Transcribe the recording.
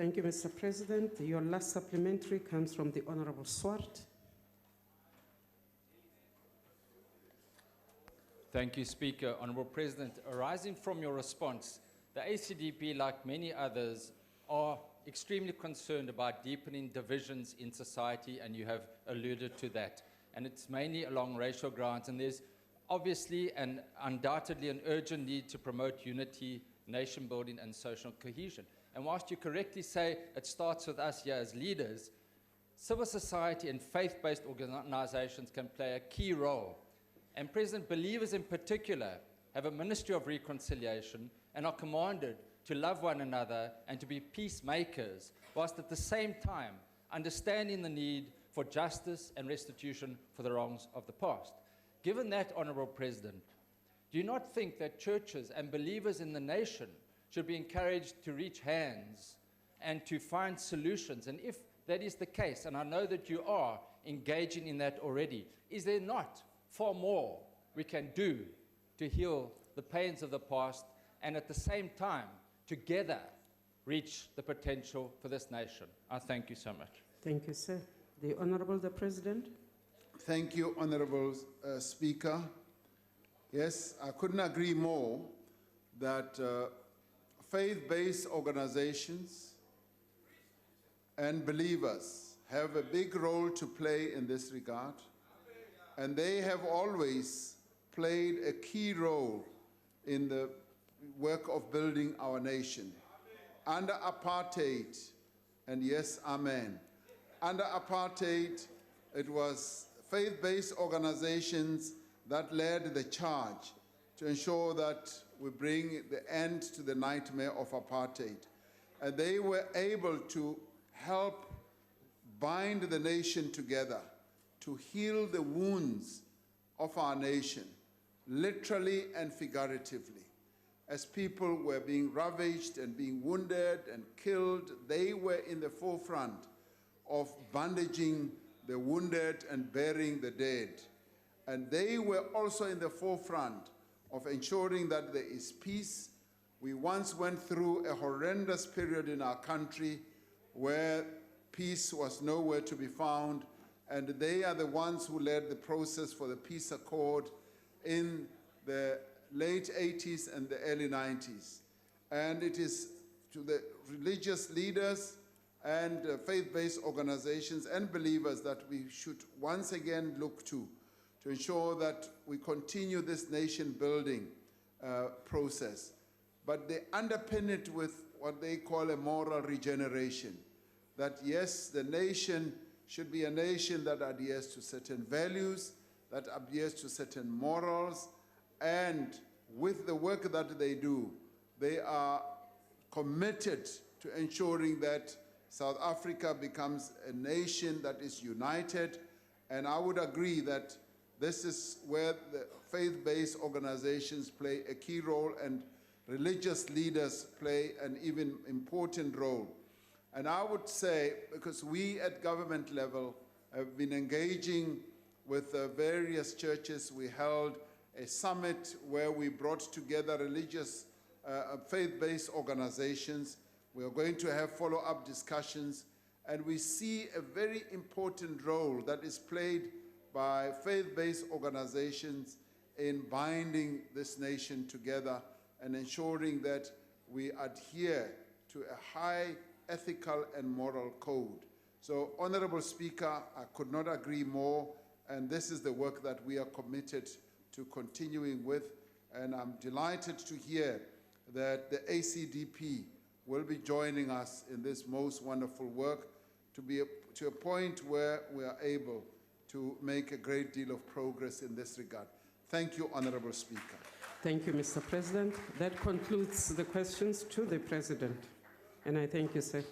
Thank you, Mr. President. Your last supplementary comes from the Honorable Swart. Thank you, Speaker. Honourable President, arising from your response, the ACDP, like many others, are extremely concerned about deepening divisions in society, and you have alluded to that. And it's mainly along racial grounds, and there's obviously and undoubtedly an urgent need to promote unity, nation building, and social cohesion. And whilst you correctly say it starts with us here as leaders, civil society and faith-based organizations can play a key role. And President, believers in particular have a ministry of reconciliation and are commanded to love one another and to be peacemakers, whilst at the same time understanding the need for justice and restitution for the wrongs of the past. Given that, Honourable President, do you not think that churches and believers in the nation should be encouraged to reach hands and to find solutions? And if that is the case, and I know that you are engaging in that already, is there not far more we can do to heal the pains of the past and at the same time together reach the potential for this nation? I thank you so much. Thank you, sir. The Honourable the President. Thank you, Honourable Speaker. Yes, I couldn't agree more that faith-based organizations and believers have a big role to play in this regard, and they have always played a key role in the work of building our nation. Under apartheid, and yes, amen. Under apartheid, it was faith-based organizations that led the charge to ensure that we bring the end to the nightmare of apartheid. And they were able to help bind the nation together, to heal the wounds of our nation, literally and figuratively. As people were being ravaged and being wounded and killed, they were in the forefront of bandaging the wounded and burying the dead. And they were also in the forefront of ensuring that there is peace. We once went through a horrendous period in our country where peace was nowhere to be found, and they are the ones who led the process for the peace accord in the late 80s and the early 90s. And it is to the religious leaders and faith-based organizations and believers that we should once again look to ensure that we continue this nation-building process. But they underpin it with what they call a moral regeneration. That yes, the nation should be a nation that adheres to certain values, that adheres to certain morals, and with the work that they do, they are committed to ensuring that South Africa becomes a nation that is united. And I would agree that this is where the faith-based organizations play a key role and religious leaders play an even important role. And I would say, because we at government level have been engaging with various churches, we held a summit where we brought together religious faith-based organizations. We are going to have follow-up discussions, and we see a very important role that is played by faith-based organizations in binding this nation together and ensuring that we adhere to a high ethical and moral code. So, Honorable Speaker, I could not agree more, and this is the work that we are committed to continuing with, and I'm delighted to hear that the ACDP will be joining us in this most wonderful work to a point where we are able to make a great deal of progress in this regard. Thank you, Honorable Speaker. Thank you, Mr. President. That concludes the questions to the President. And I thank you, sir.